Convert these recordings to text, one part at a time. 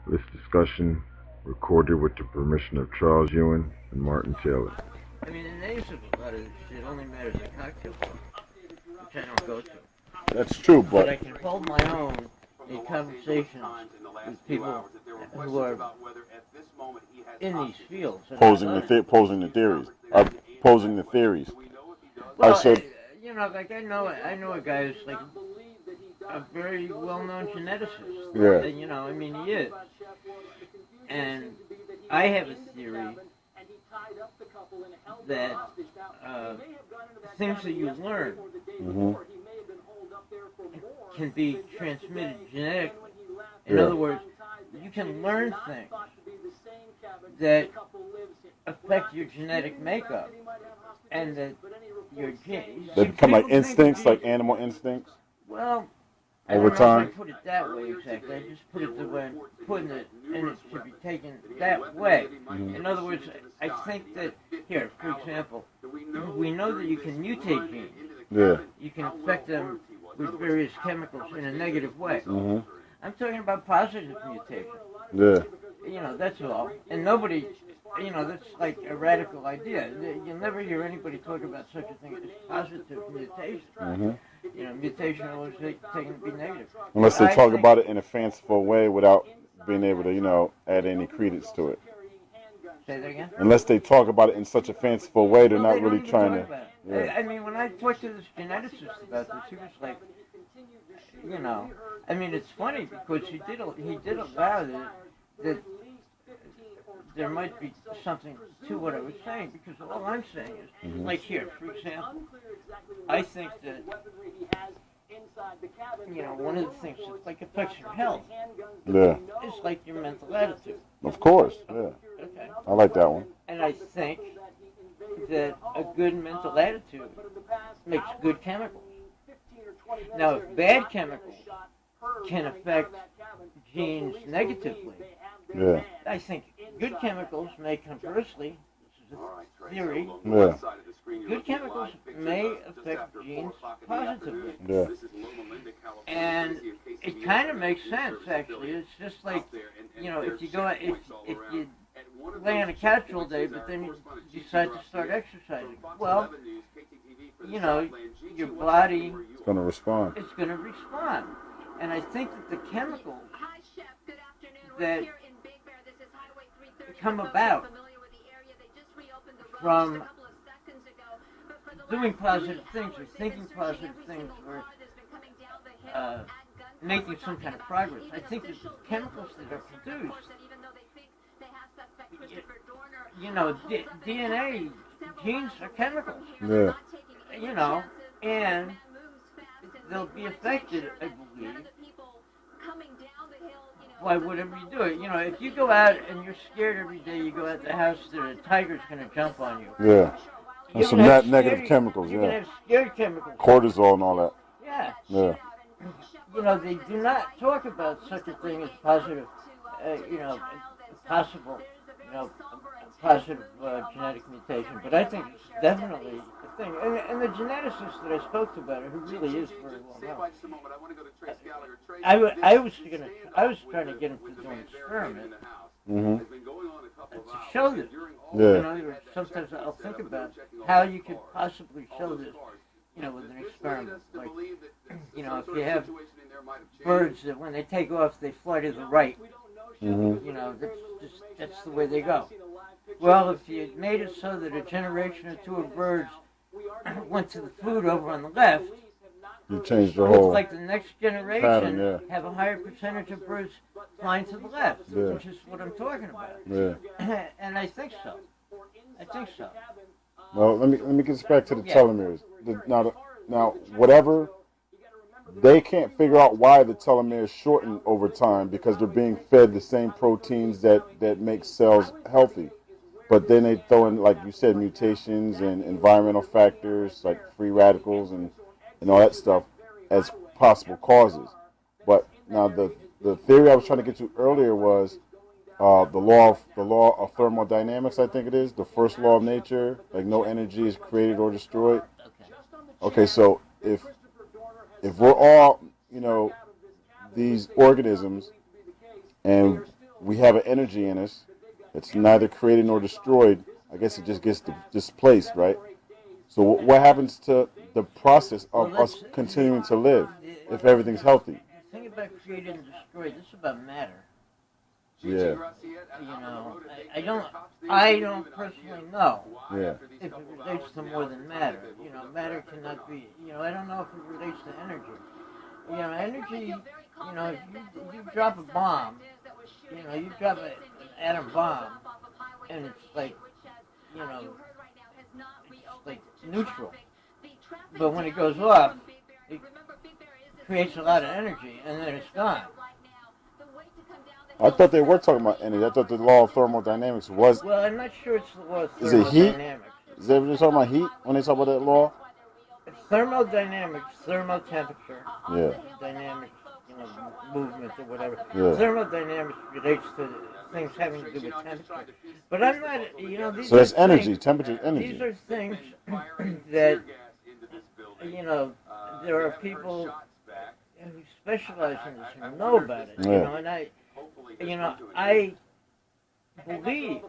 This discussion recorded with the permission of Charles Ewan and Martin Taylor. I mean, the names of a lot of this shit only matters at cocktail parties, which I don't go to. That's true, But but I can hold my own in conversations with people who are in these fields. And posing the theories, posing the theories. well, said, like I know a guy who's like a very well-known geneticist. Yeah. And, I mean, he is. And I have a theory that things that you learn can be transmitted genetically. In other words, you can learn things that affect your genetic makeup, and that your genes. They become like instincts, like animal instincts. Well, I over don't know time. if I put it that way exactly. I just put it the way I'm putting it, and it should be taken that way. In other words, I think that here, for example, we know that you can mutate genes. Yeah. You can affect them with various chemicals in a negative way. Mm-hmm. I'm talking about positive mutation. Yeah. That's all. And nobody, that's like a radical idea. You'll never hear anybody talk about such a thing as positive mutation. Mm-hmm. Mutation always taken to be negative. Unless they talk about it in a fanciful way without being able to, add any credence to it. Say that again? Unless they talk about it in such a fanciful way, they're not really trying to. Yeah. I mean, when I talked to this geneticist about this, he was like, I mean, it's funny because he did allow that there might be something to what I was saying, because all I'm saying is, like here, for example, I think that, one of the things that like affects your health is like your mental attitude. Of course, yeah. Okay. I like that one. And I think that a good mental attitude makes good chemicals. Now, if bad chemicals can affect genes negatively, yeah, I think good chemicals may conversely, this is a theory, yeah, good chemicals may affect genes positively. yeah. And it kind of makes sense, actually. It's just like, if you go, if you lay on a couch all day, but then you decide to start exercising, well, your body It's going to respond. It's going to respond. And I think that the chemicals that come about from doing positive things or thinking positive things or making some kind of progress, I think that the chemicals that are produced, DNA, genes are chemicals. Yeah. And they'll be affected, I believe, by whatever you do. If you go out and you're scared every day, you go out the house, a tiger's going to jump on you. Yeah. And some negative chemicals, You're going to have scary chemicals. Cortisol and all that. Yeah. Yeah. They do not talk about such a thing as positive, possible, positive genetic mutation. But I think it's definitely a thing. And the geneticist that I spoke to about it, who really is very well known, I was trying to get him to do an experiment to show this. Yeah. Sometimes I'll think about how you could possibly show this, with an experiment. Like, if you have birds that when they take off, they fly to the right. That's the way they go. Well, if you made it so that a generation or two of birds went to the food over on the left, you changed the whole. Like the next generation pattern, have a higher percentage of birds flying to the left, which is what I'm talking about. Yeah. And I think so. Well, let me get us back to the telomeres. Now, whatever. They can't figure out why the telomeres shorten over time because they're being fed the same proteins that make cells healthy. But then they throw in, like you said, mutations and environmental factors like free radicals and all that stuff as possible causes. But now the theory I was trying to get to earlier was the law of thermodynamics, I think it is, the first law of nature, like no energy is created or destroyed. Okay, so if we're all, these organisms, and we have an energy in us that's neither created nor destroyed. I guess it just gets displaced, right? So what happens to the process of us continuing to live if everything's healthy? The thing about created and destroyed, this is about matter. Yeah. I don't personally know Yeah. if it relates to more than matter. Matter cannot be, I don't know if it relates to energy. Energy, if you drop a bomb, you drop an atom bomb, and it's like, it's like neutral. But when it goes off, it creates a lot of energy, and then it's gone. I thought they were talking about energy. I thought the law of thermodynamics was. Well, I'm not sure it's the law of Is it heat? thermodynamics. Is everybody talking about heat when they talk about that law? Thermodynamics, thermotemperature, Yeah. dynamics, movement or whatever. Yeah. Thermodynamics relates to things having to do with temperature. But I'm not, these So are that's energy. things, Temperature is energy. These are things that, there are people who specialize in this who know about it. Yeah. And I believe.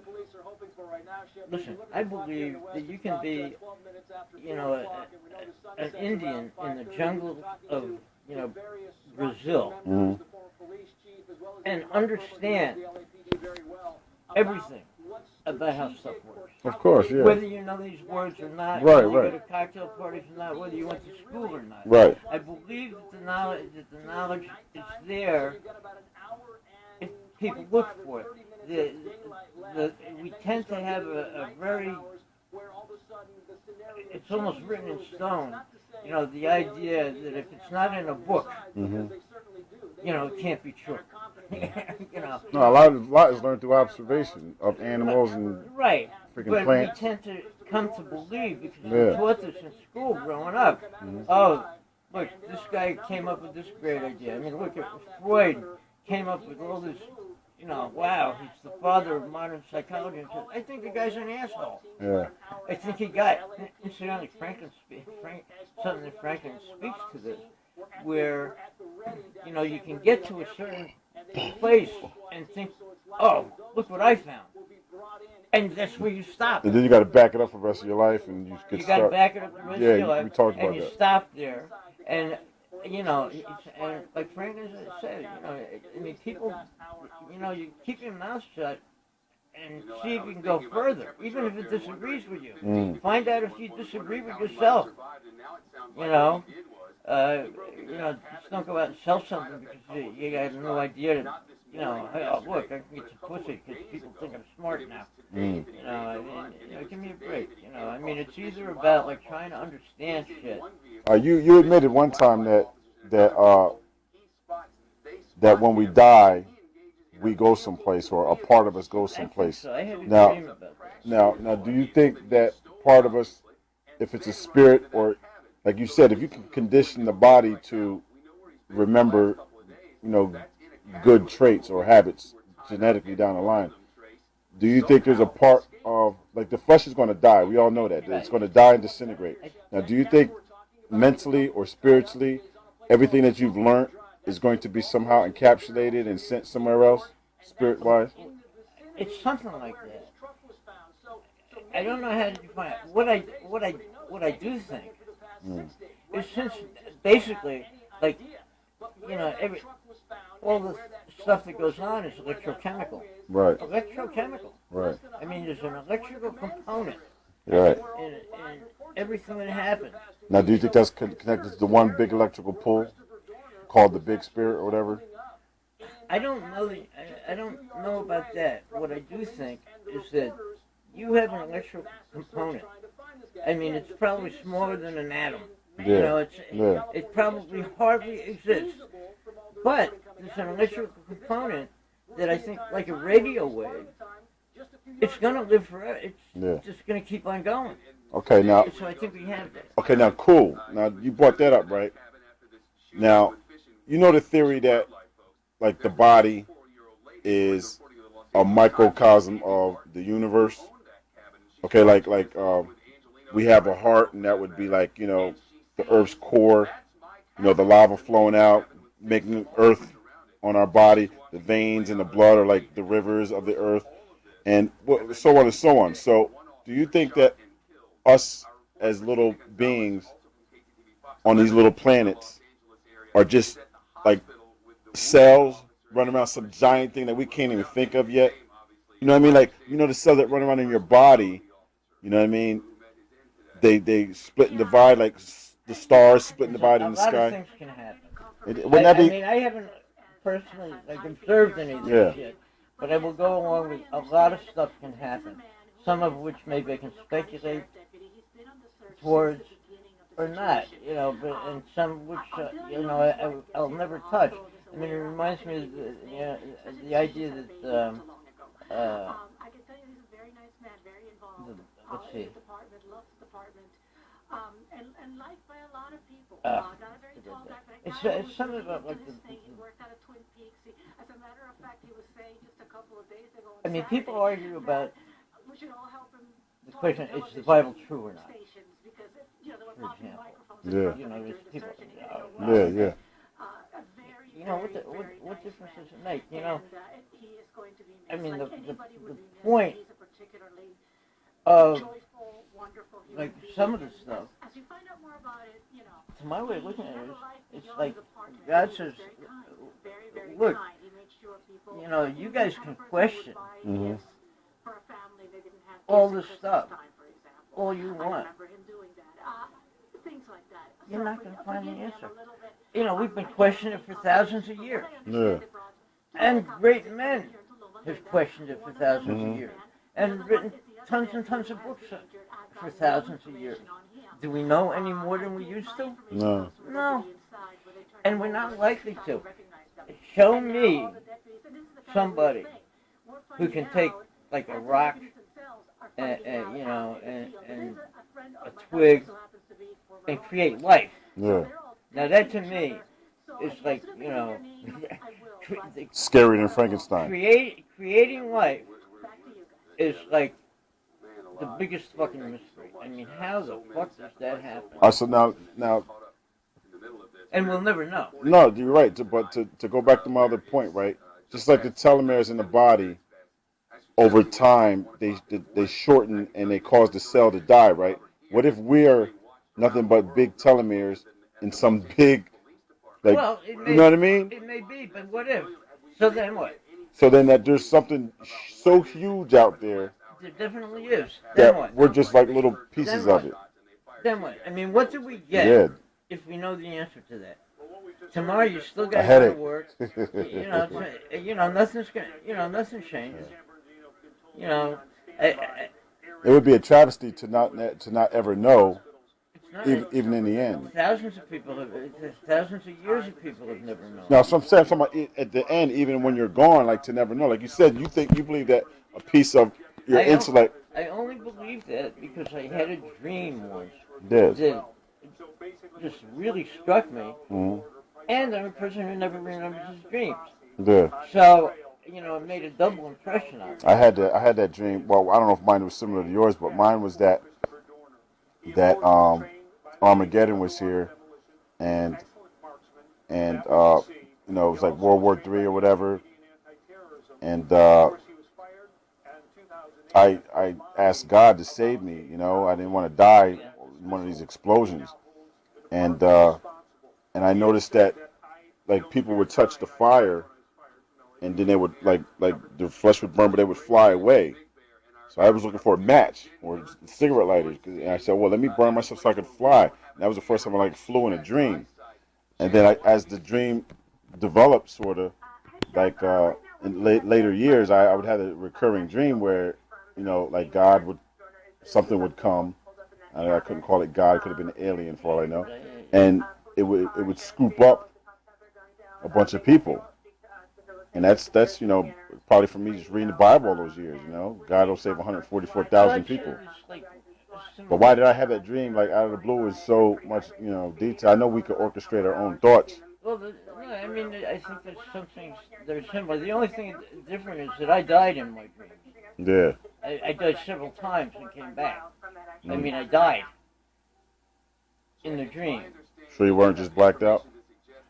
Listen, I believe that you can be, an Indian in the jungle of, Brazil, Mm-hmm. and understand everything about how stuff works. Of course, yeah. Whether you know these words or not, Right, whether you right. go to cocktail parties or not, whether you went to school or not. Right. I believe that the knowledge is there if people look for it. We tend to have a very, it's almost written in stone, the idea that if it's not in a book, Mm-hmm. It can't be true. No, a lot is learned through observation of animals and right. freaking But plants. we tend to come to believe, because Yeah. we're taught this in school growing up. Mm-hmm. Oh, look, this guy came up with this great idea. I mean, look, Freud came up with all this, wow, he's the father of modern psychology. I think the guy's an asshole. Yeah. I think he got, incidentally, something that Franklin speaks to this, where, you can get to a certain place and think, oh, look what I found. And that's where you stop. And then you got to back it up for the rest of your life, and you get You got to start. back it up the rest Yeah, of your life, we talked about and you that. stop there. And, and like Franklin said, I mean, people, you keep your mouth shut and see if you can go further, even if it disagrees with you. Mm. Find out if you disagree with yourself. Just don't go out and sell something because you got no idea that, oh, look, I can get some pussy because people think I'm smart now. Mm. Give me a break. I mean, it's either about like trying to understand shit. You admitted one time that when we die, we go someplace, or a part of us goes someplace. So I had a Now, dream about that. now, do you think that part of us, if it's a spirit, or like you said, if you can condition the body to remember, good traits or habits genetically down the line, do you think there's a part of, like, the flesh is going to die? We all know that. It's going to die and disintegrate. Now, do you think mentally or spiritually, everything that you've learned is going to be somehow encapsulated and sent somewhere else, spirit-wise? It's something like that. I don't know how to define it. What I do think is, since basically, like, all the stuff that goes on is electrochemical. Right. Electrochemical. Right. I mean, there's an electrical component Right. in everything that happens. Now, do you think that's connected to one big electrical pull called the Big Spirit or whatever? I don't know. I don't know about that. What I do think is that you have an electrical component. I mean, it's probably smaller than an atom. Yeah. It probably hardly exists. But there's an electrical component that I think, like a radio wave, it's going to live forever. It's just going to keep on going. Okay, now. So I think we have that. Okay, now, cool. Now, you brought that up, right? Now, you know the theory that, like, the body is a microcosm of the universe? Okay, like we have a heart, and that would be like, the Earth's core, the lava flowing out, making Earth on our body. The veins and the blood are like the rivers of the earth, and so on and so on. So, do you think that us as little beings on these little planets are just like cells running around some giant thing that we can't even think of yet? You know what I mean? Like, you know, the cells that run around in your body, you know what I mean? They split and divide like the stars split and divide in the A lot of sky. things can happen. Wouldn't that be? I mean, I haven't personally observed any of this yet, but I will go along with a lot of stuff can happen. Some of which maybe I can speculate towards or not, but and some which I'll never touch. I mean, it reminds me of the idea that let's see. It's something about like I mean, people argue about the question: is the Bible true or not? For example, there's people. Yeah. What difference does it make? I mean, the point of like some of the stuff. To my way of looking at it, it's like God says, look, you guys can question all this stuff all you want. You're not going to find the answer. We've been questioning it for thousands of years. Yeah. And great men have questioned it for thousands of years. And written tons and tons of books for thousands of years. Do we know any more than we used to? No. No. And we're not likely to. Show me somebody who can take like a rock and a twig and create life. Yeah. Now that to me is like, scarier than Frankenstein. Creating life is like the biggest fucking mystery. I mean, how the fuck does that happen? So now, and we'll never know. No, you're right. But to go back to my other point, right? Just like the telomeres in the body, over time they shorten and they cause the cell to die, right? What if we're nothing but big telomeres in some big, like, well, you know what I mean? It may be, but what if? So then what? So then that there's something so huge out there. There definitely is. Then what? We're just like little pieces of it. Then what? I mean, what do we get if we know the answer to that? Tomorrow you still got to go to work. Nothing's gonna, nothing changes. It would be a travesty to not ever know, even in the end. Thousands of years of people have never known. Now, so I'm saying at the end, even when you're gone, like to never know. Like you said, you believe that a piece of your intellect. I only believe that because I had a dream once. Yes. That just really struck me. Mm-hmm. And I'm a person who never remembers his dreams. Yeah. So, it made a double impression on me. I had that dream. Well, I don't know if mine was similar to yours, but mine was that Armageddon was here, and it was like World War III or whatever, and I asked God to save me. I didn't want to die in one of these explosions, and I noticed that like people would touch the fire, and then they would like the flesh would burn, but they would fly away. So I was looking for a match or cigarette lighters, and I said, "Well, let me burn myself so I could fly." And that was the first time I flew in a dream. And then as the dream developed, sort of like in later years, I would have a recurring dream where like something would come. I couldn't call it God; it could have been an alien for all I know, and it would scoop up a bunch of people. And that's probably from me just reading the Bible all those years. God will save 144,000 people. But why did I have that dream like out of the blue with so much detail? I know we could orchestrate our own thoughts. Well, I think there's similar. The only thing different is that I died in my dreams. Yeah. I died several times and came back. I died in the dream. So you weren't just blacked out?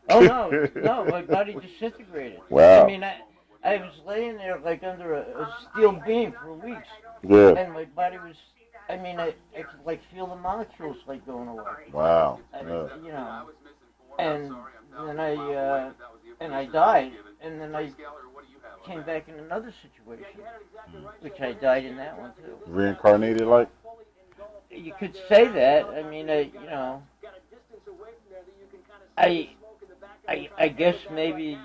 Oh no, my body disintegrated. Wow. I mean, I was laying there like under a steel beam for weeks, Yeah. and my body was. I mean, I could like feel the molecules like going away. Wow. You know, and then I died, and then I came back in another situation, which I died in that one too. Reincarnated, like. You could say that. I mean, you know, I, I guess maybe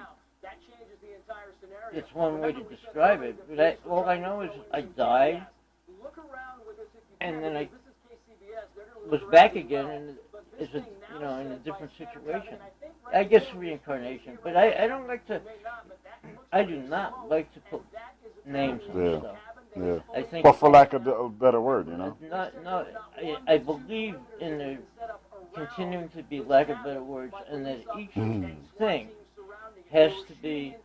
it's one way to describe it. But all I know is I died, and then I was back again, and it's a, you know, in a different situation. I guess reincarnation, but I don't like to. I do not like to put names on stuff. Yeah. I think, but for lack of a better word, you know. No, I believe in the continuing to be lack of better words, and that each thing has to be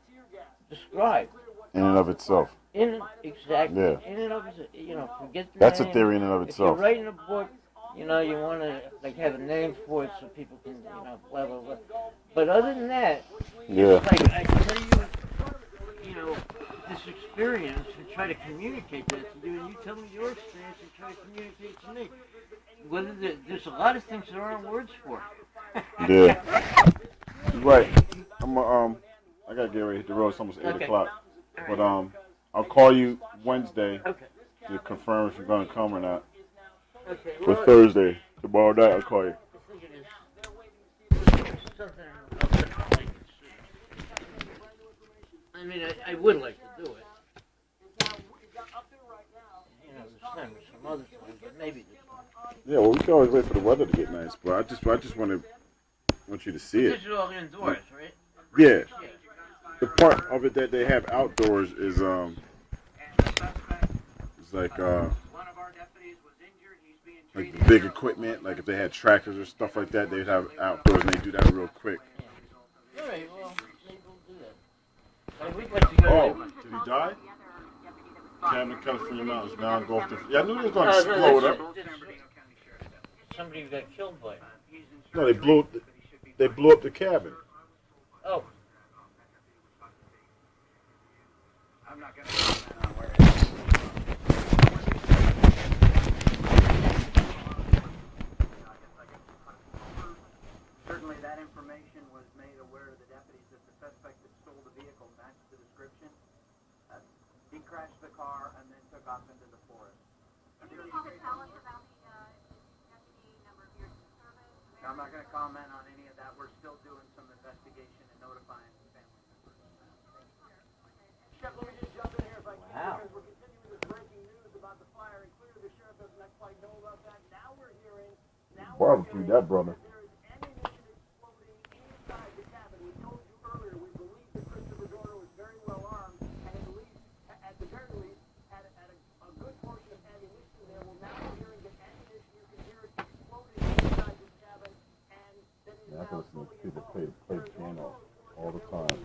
described In and of itself. Exactly. Yeah. In and of itself, you know, forget the That's name. a theory in and of If you're itself. writing a book, you know, you want to like have a name for it so people can, you know, blah blah blah. But other than that, Yeah. it's like I tell you, you know, this experience and try to communicate that to you, and you tell me your experience and try to communicate to me. Whether there's a lot of things there aren't words for. Yeah. Right. I gotta get ready to hit the road. It's almost 8 o'clock. But I'll call you Wednesday to confirm if you're gonna come or not. Okay. For Thursday, tomorrow night, I'll call you. I think it is something else that I'd like to see. I mean, I would like to do it. You know, this time or some other time, but maybe this time. Yeah, well, we can always wait for the weather to get nice, but I just want you to see it. This is all indoors, right? Yeah. The part of it that they have outdoors is it's like the big equipment, like if they had tractors or stuff like that, they'd have outdoors and they do that real quick. Yeah. All right, well, maybe we'll do that. We'd like to go. Oh, did he die? Cabinet California Mountains now go off the. Yeah, I knew they was going to explode up. Somebody got killed by it. No, they blew up the cabin. Oh. I'm not going to comment on where it is. Certainly that information was made aware to the deputies that the suspect that stole the vehicle matched the description. He crashed the car and then took off into the forest. Can you tell us about the deputy number of years of service? I'm not going to comment on any of that. We're still doing some investigation and notifying family members. Chef, let me just jump in here if I can, Wow. because we're continuing with breaking news about the fire, and clearly the sheriff doesn't quite know about that. Now we're hearing Barbecue that, brother. that there is ammunition exploding inside the cabin. We told you earlier we believe that Christopher Dorner was very well armed, and at the very least, had a good portion of ammunition there. Well, now we're hearing that ammunition, you can hear it exploding inside this cabin, and that is Yeah, I now can listen to fully people involved. play piano all the time.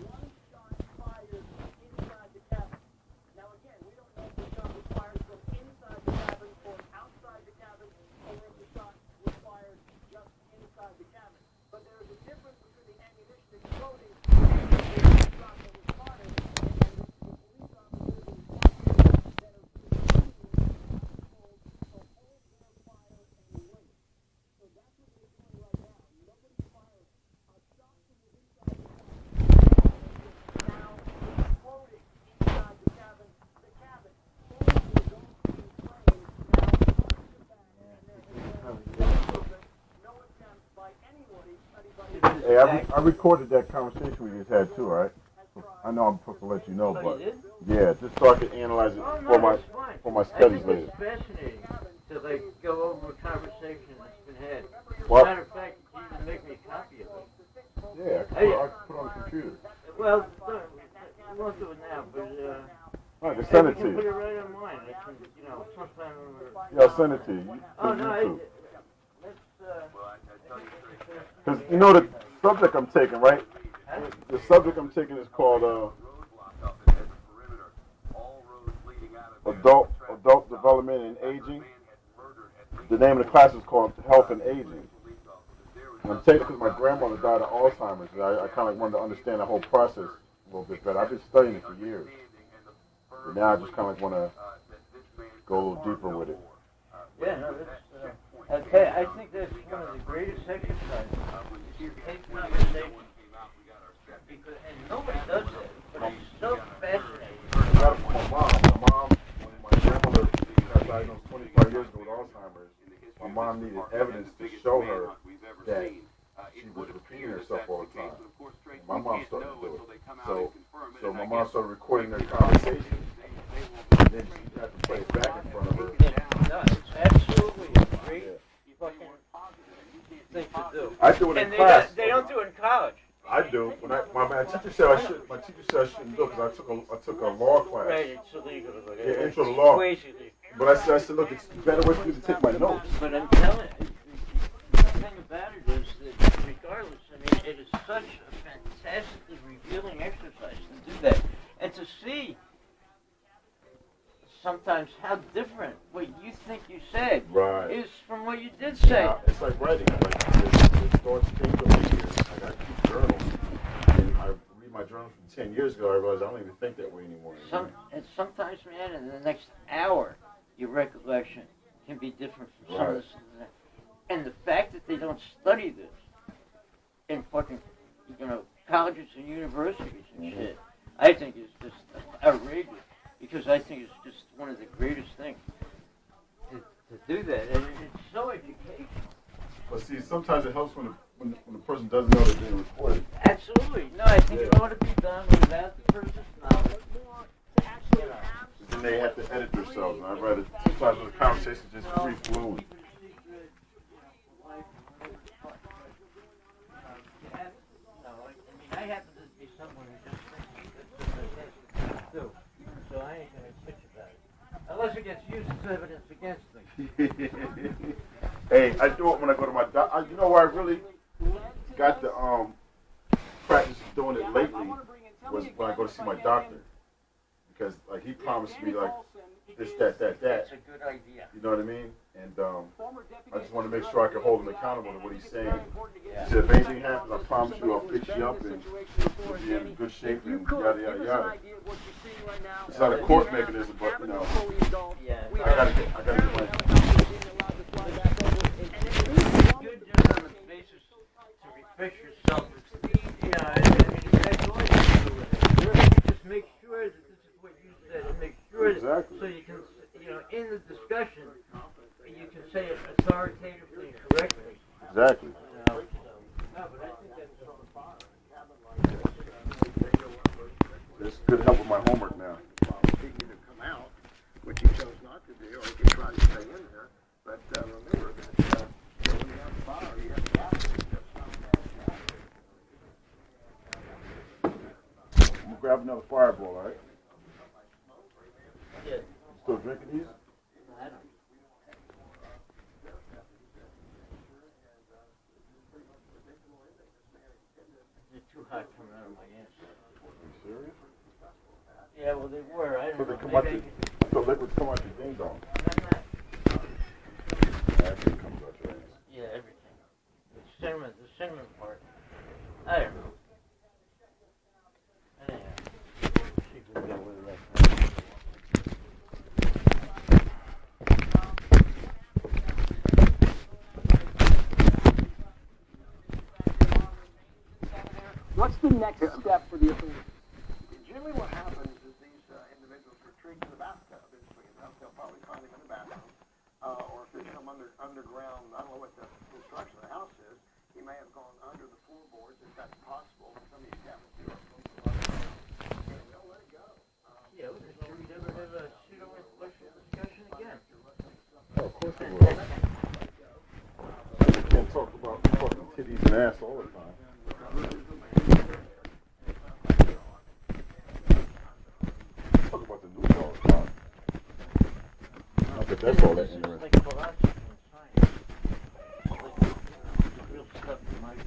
Hey, I recorded that conversation we just had too, right? I know I'm supposed to let you know, but yeah, just so I can analyze it for my studies later. It's fascinating to like go over a conversation that's been had. What? Matter of fact, you can make me a copy of it. Yeah, I can put it on the computer. Well, we won't do it now, but All right, just send it to you can put it you. right on mine. I can, you know, sometime when we're. Yeah, I'll send it to you. Oh no, let's. Because you know the subject I'm taking, right? The subject I'm taking is called adult development and aging. The name of the class is called Health and Aging. I'm taking it because my grandmother died of Alzheimer's. And I kind of wanted to understand the whole process a little bit better. I've been studying it for years. But now I just kind of want to go a little deeper with it. Yeah, no, that's, okay, I think that's one of the greatest exercises. You take conversation, because, and nobody does that, but it's so fascinating. I got it from my mom. When my grandmother got diagnosed 25 years ago with Alzheimer's, my mom needed evidence to show her that she was repeating herself all the time. And my mom started to do it. So my mom started recording their conversations, and then she had to play it back in front of her. No, it's absolutely a great fucking thing to do. I do it in And class. they don't do it in college. I do. When my teacher said I should, my teacher said I shouldn't do it because I took a law class. Right, it's illegal. Yeah, intro to law. Crazy. But I said, look, it's a better way for me to take my notes. But I'm telling you, the thing about it is that regardless, I mean, it is such a fantastically revealing exercise to do that. And to see sometimes how different what you think you said is from what you did say. Yeah, it's like writing. Like, the thoughts change over the years. I keep journals. And I read my journals from 10 years ago. I realized I don't even think that way anymore. And sometimes, man, in the next hour, your recollection can be different from some of this. And the fact that they don't study this in fucking, colleges and universities and shit, I think is just outrageous. Because I think it's just one of the greatest things to do that. And it's so educational. But see, sometimes it helps when the person doesn't know they're being recorded. Absolutely. No, I think it ought to be done without the person's knowledge. Then they have to edit themselves, and I'd rather sometimes the conversation just free flowing. I happen to be someone who just thinks that's do. So I ain't gonna bitch about it. Unless it gets used as evidence against me. Hey, I do it when I go to my doctor. You know where I really got the practice of doing it lately was when I go to see my doctor. Because like he promised me like this, that. That's a good idea. You know what I mean? And I just want to make sure I can hold him accountable to what he's saying. Yeah. He said, if anything happens, I promise you I'll fix you up and you'll be in good shape and yada, yada, yada. It's not a court mechanism, but, you know, Yeah. I gotta get my... It's good just on the basis to refresh yourself. That's all you can do with it. Just make sure that this is what you said, and make sure that so you can, in the discussion, you can say it authoritatively and correctly. Exactly. No, but I think that's It's good help with my homework now. Speaking to come out, which he chose not to do, or he could try to stay in there. But remember that when you have fire, you have gas. I'm gonna grab another fireball, all right? Yeah. Still drinking these? I don't. They're too hot coming out of my ass. Are you serious? Yeah, well, they were. I So don't they know. come out the liquids come out your ding dong. Everything comes out your ass. Yeah, everything. The cinnamon part. I don't know. Anyhow, see if we can get away with that. What's the next step for the authorities? Generally what happens is these individuals retreat to the bathtub. They'll probably find them in the bathroom. Or if they come underground, I don't know what the construction of the house is, he may have gone under the floorboards if that's possible. Some of these cabins do. And they'll let it go. Yeah, we're sure we never have a pseudo-intellectual discussion again. Oh, of course it will. You can't talk about fucking titties and ass all the time. Talk about the news all the time. Not that that's all that This is interesting. like philosophy and science. Like, real stuff in my view.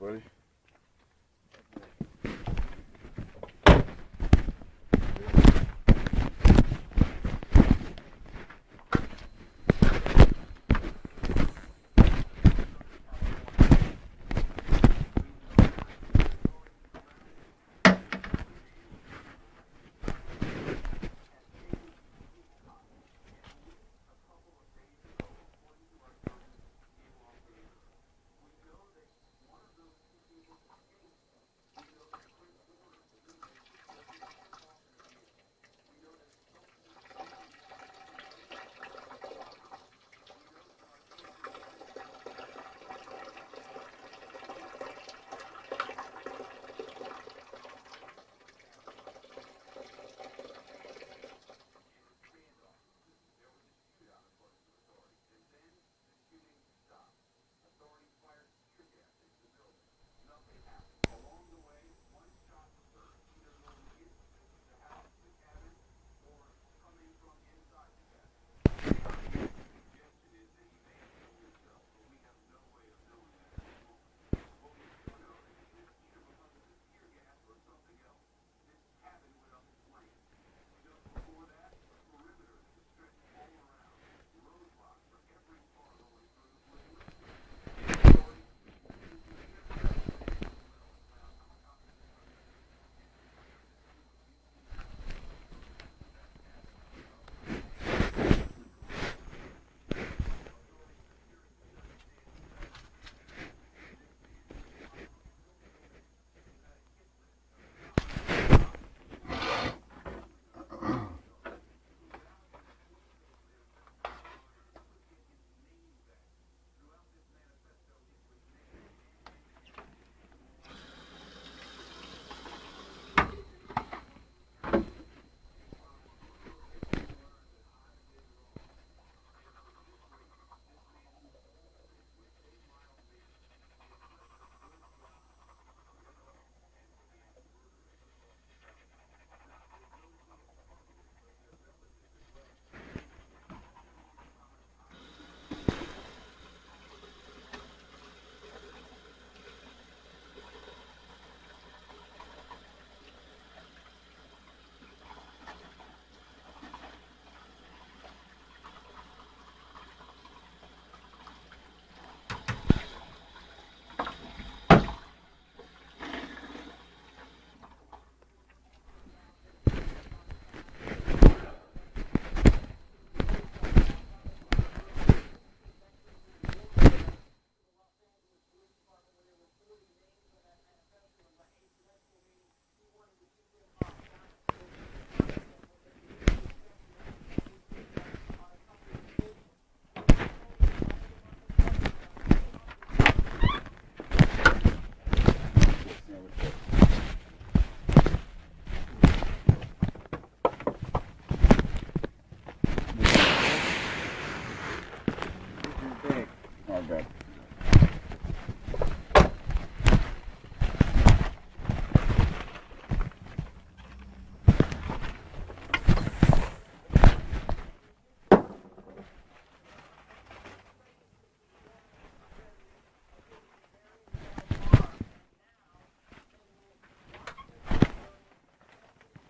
buddy.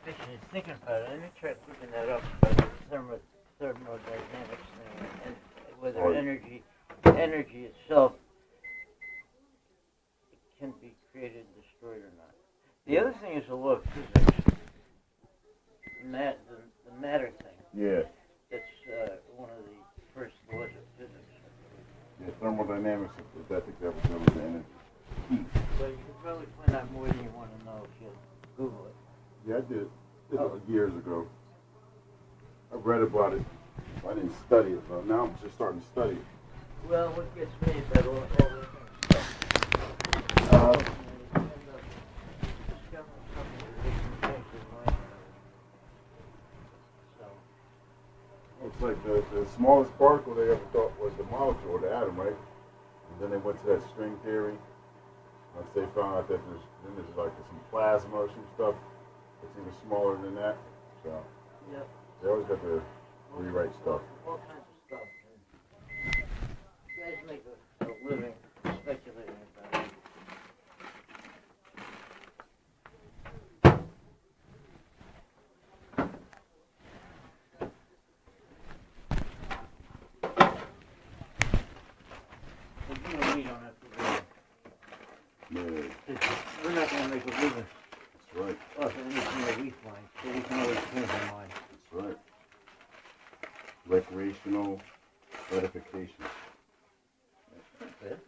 Actually, thinking about it, let me try looking that up about the thermodynamics thing and whether energy itself can be created and destroyed or not. The other thing is the law of physics, the matter thing. Yeah. That's one of the first laws of physics. Yeah, thermodynamics, I think that was the energy. Heat. Well, you can probably find out more than you want to know if you Google it. Yeah, I did. Years ago. I read about it. I didn't study it, but now I'm just starting to study it. Well, what gets me is that all that kind of stuff. You end up discovering something that makes you change your mind. So. It's like the smallest particle they ever thought was the molecule or the atom, right? And then they went to that string theory. Once they found out that there's like some plasma or some stuff that's even smaller than that. So Yep. they always got to rewrite stuff. All kinds of stuff. And you guys make a living speculating about it. But you know we don't have to do it. Yeah, We're not going to make a living that's right. off of anything that we find, so we can always change our mind. That's right. Recreational edification. That's it.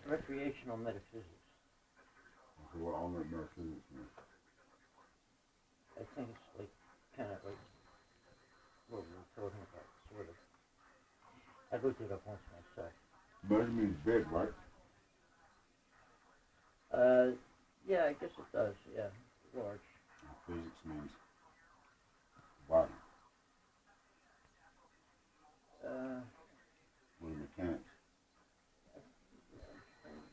Recreational metaphysics. Well, all that metaphysics means. I think it's like kind of like what we were talking about, sort of. I looked it up once myself. Meta means big, right? Yeah, I guess it does. Yeah, large. Physics means body. What are mechanics?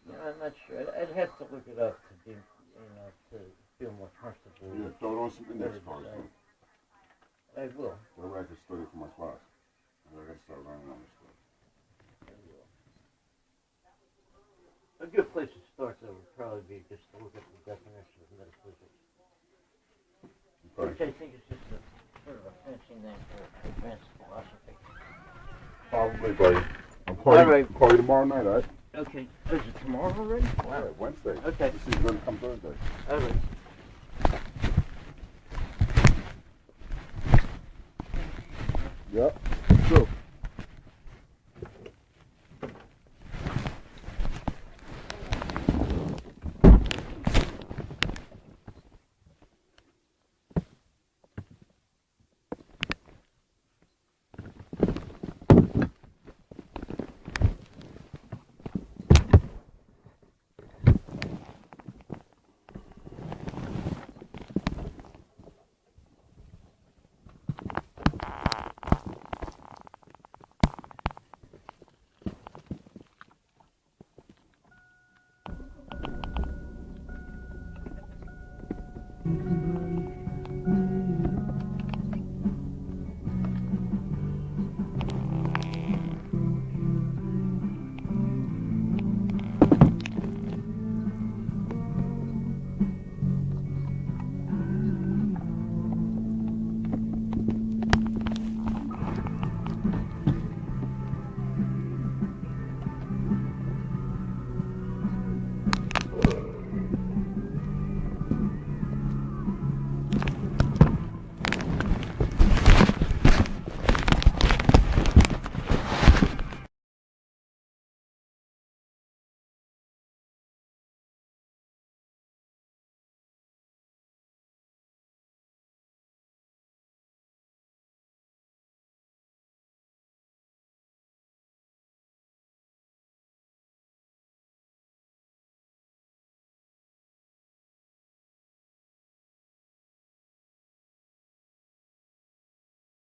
I'm not sure. I'd have to look it up to be, to feel more comfortable. Yeah, throw it on some index cards. I will. So I can study for my class. I got to start learning on this stuff. I will. A good place to start, though, would probably be just to look at the definition of metaphysics, which I think is just a sort of a fancy name for advanced philosophy. Probably, buddy. I'll call you tomorrow night, all right? Okay. Is it tomorrow already? Wow. Yeah, Wednesday. Okay. This is going to come Thursday. All right. Yep. So.